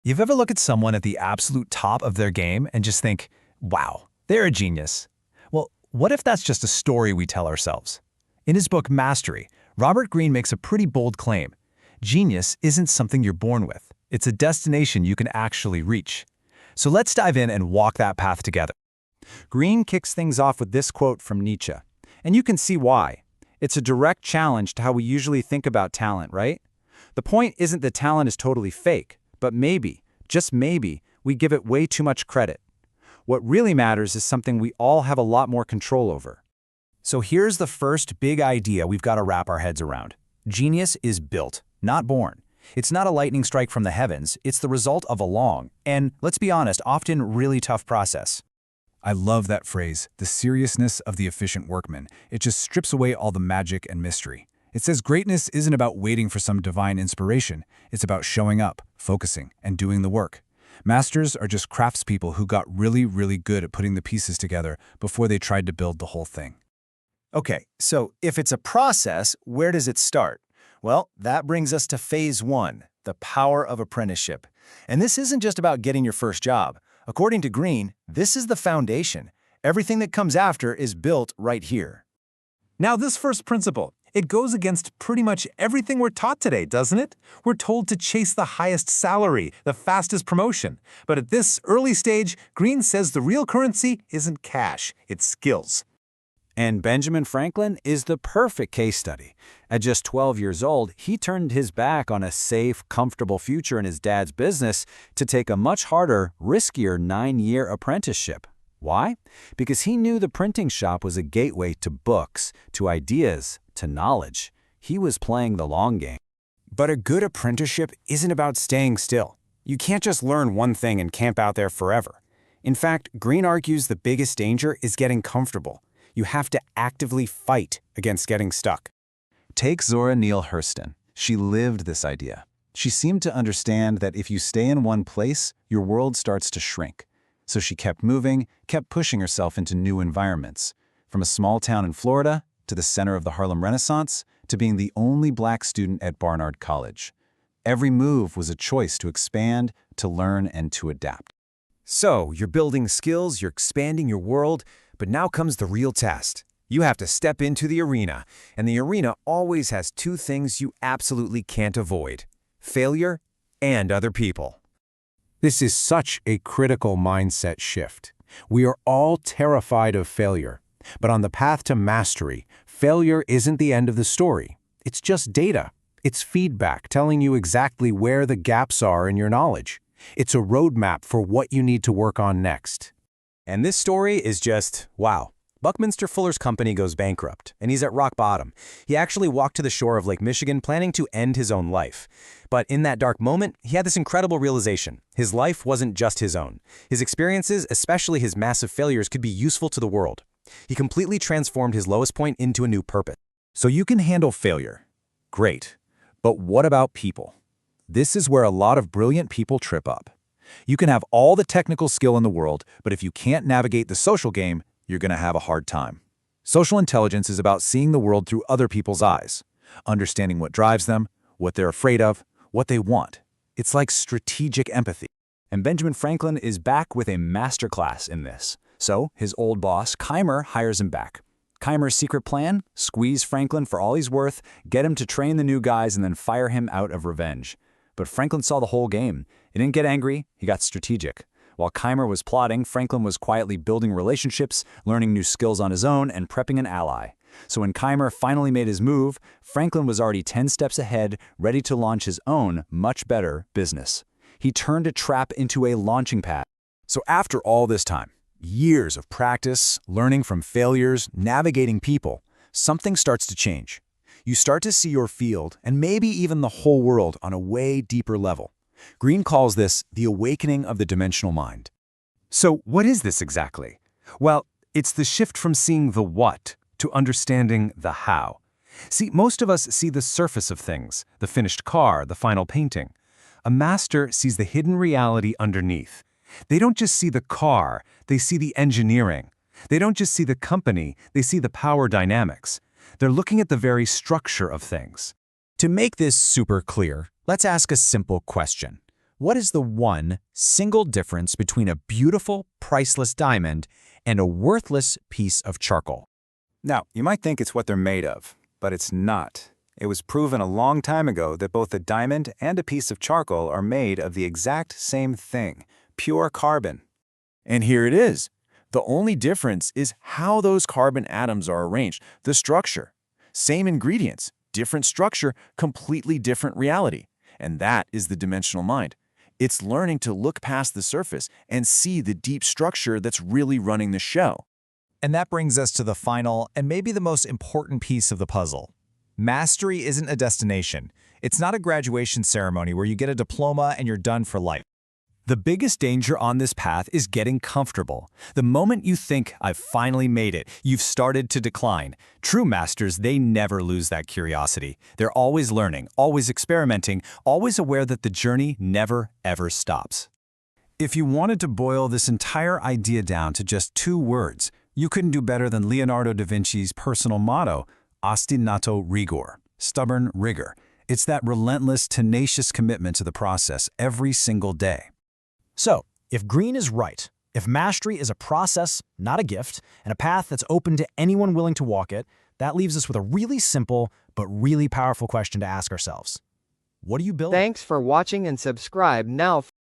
You've ever looked at someone at the absolute top of their game and just think, wow, they're a genius? Well, what if that's just a story we tell ourselves? In his book Mastery, Robert Greene makes a pretty bold claim. Genius isn't something you're born with. It's a destination you can actually reach. So let's dive in and walk that path together. Greene kicks things off with this quote from Nietzsche. And you can see why. It's a direct challenge to how we usually think about talent, right? The point isn't that talent is totally fake, but maybe, just maybe, we give it way too much credit. What really matters is something we all have a lot more control over. So here's the first big idea we've got to wrap our heads around. Genius is built, not born. It's not a lightning strike from the heavens, it's the result of a long, and let's be honest, often really tough process. I love that phrase, the seriousness of the efficient workman. It just strips away all the magic and mystery. It says greatness isn't about waiting for some divine inspiration. It's about showing up, focusing, and doing the work. Masters are just craftspeople who got really, really good at putting the pieces together before they tried to build the whole thing. Okay, so if it's a process, where does it start? Well, that brings us to phase one, the power of apprenticeship. And this isn't just about getting your first job. According to Greene, this is the foundation. Everything that comes after is built right here. Now, this first principle, it goes against pretty much everything we're taught today, doesn't it? We're told to chase the highest salary, the fastest promotion. But at this early stage, Greene says the real currency isn't cash, it's skills. And Benjamin Franklin is the perfect case study. At just 12 years old, he turned his back on a safe, comfortable future in his dad's business to take a much harder, riskier 9-year apprenticeship. Why? Because he knew the printing shop was a gateway to books, to ideas, to knowledge. He was playing the long game. But a good apprenticeship isn't about staying still. You can't just learn one thing and camp out there forever. In fact, Greene argues the biggest danger is getting comfortable. You have to actively fight against getting stuck. Take Zora Neale Hurston. She lived this idea. She seemed to understand that if you stay in one place, your world starts to shrink. So she kept moving, kept pushing herself into new environments. From a small town in Florida, to the center of the Harlem Renaissance, to being the only black student at Barnard College. Every move was a choice to expand, to learn, and to adapt. So, you're building skills, you're expanding your world, but now comes the real test. You have to step into the arena, and the arena always has two things you absolutely can't avoid: failure and other people. This is such a critical mindset shift. We are all terrified of failure. But on the path to mastery, failure isn't the end of the story. It's just data. It's feedback telling you exactly where the gaps are in your knowledge. It's a roadmap for what you need to work on next. And this story is just, wow. Buckminster Fuller's company goes bankrupt, and he's at rock bottom. He actually walked to the shore of Lake Michigan planning to end his own life. But in that dark moment, he had this incredible realization. His life wasn't just his own. His experiences, especially his massive failures, could be useful to the world. He completely transformed his lowest point into a new purpose. So you can handle failure. Great. But what about people? This is where a lot of brilliant people trip up. You can have all the technical skill in the world, but if you can't navigate the social game, you're going to have a hard time. Social intelligence is about seeing the world through other people's eyes, understanding what drives them, what they're afraid of, what they want. It's like strategic empathy. And Benjamin Franklin is back with a masterclass in this. So his old boss, Keimer, hires him back. Keimer's secret plan? Squeeze Franklin for all he's worth, get him to train the new guys, and then fire him out of revenge. But Franklin saw the whole game. He didn't get angry, he got strategic. While Keimer was plotting, Franklin was quietly building relationships, learning new skills on his own, and prepping an ally. So when Keimer finally made his move, Franklin was already 10 steps ahead, ready to launch his own, much better business. He turned a trap into a launching pad. So after all this time, years of practice, learning from failures, navigating people, something starts to change. You start to see your field, and maybe even the whole world, on a way deeper level. Greene calls this the awakening of the dimensional mind. So what is this exactly? Well, it's the shift from seeing the what to understanding the how. See, most of us see the surface of things, the finished car, the final painting. A master sees the hidden reality underneath. They don't just see the car, they see the engineering. They don't just see the company, they see the power dynamics. They're looking at the very structure of things. To make this super clear, let's ask a simple question. What is the one single difference between a beautiful, priceless diamond and a worthless piece of charcoal? Now, you might think it's what they're made of, but it's not. It was proven a long time ago that both a diamond and a piece of charcoal are made of the exact same thing, pure carbon. And here it is. The only difference is how those carbon atoms are arranged, the structure. Same ingredients, different structure, completely different reality. And that is the dimensional mind. It's learning to look past the surface and see the deep structure that's really running the show. And that brings us to the final and maybe the most important piece of the puzzle. Mastery isn't a destination. It's not a graduation ceremony where you get a diploma and you're done for life. The biggest danger on this path is getting comfortable. The moment you think, I've finally made it, you've started to decline. True masters, they never lose that curiosity. They're always learning, always experimenting, always aware that the journey never, ever stops. If you wanted to boil this entire idea down to just 2 words, you couldn't do better than Leonardo da Vinci's personal motto, ostinato rigor, stubborn rigor. It's that relentless, tenacious commitment to the process every single day. So, if Greene is right, if mastery is a process, not a gift, and a path that's open to anyone willing to walk it, that leaves us with a really simple but really powerful question to ask ourselves. What do you build? Thanks for watching and subscribe now.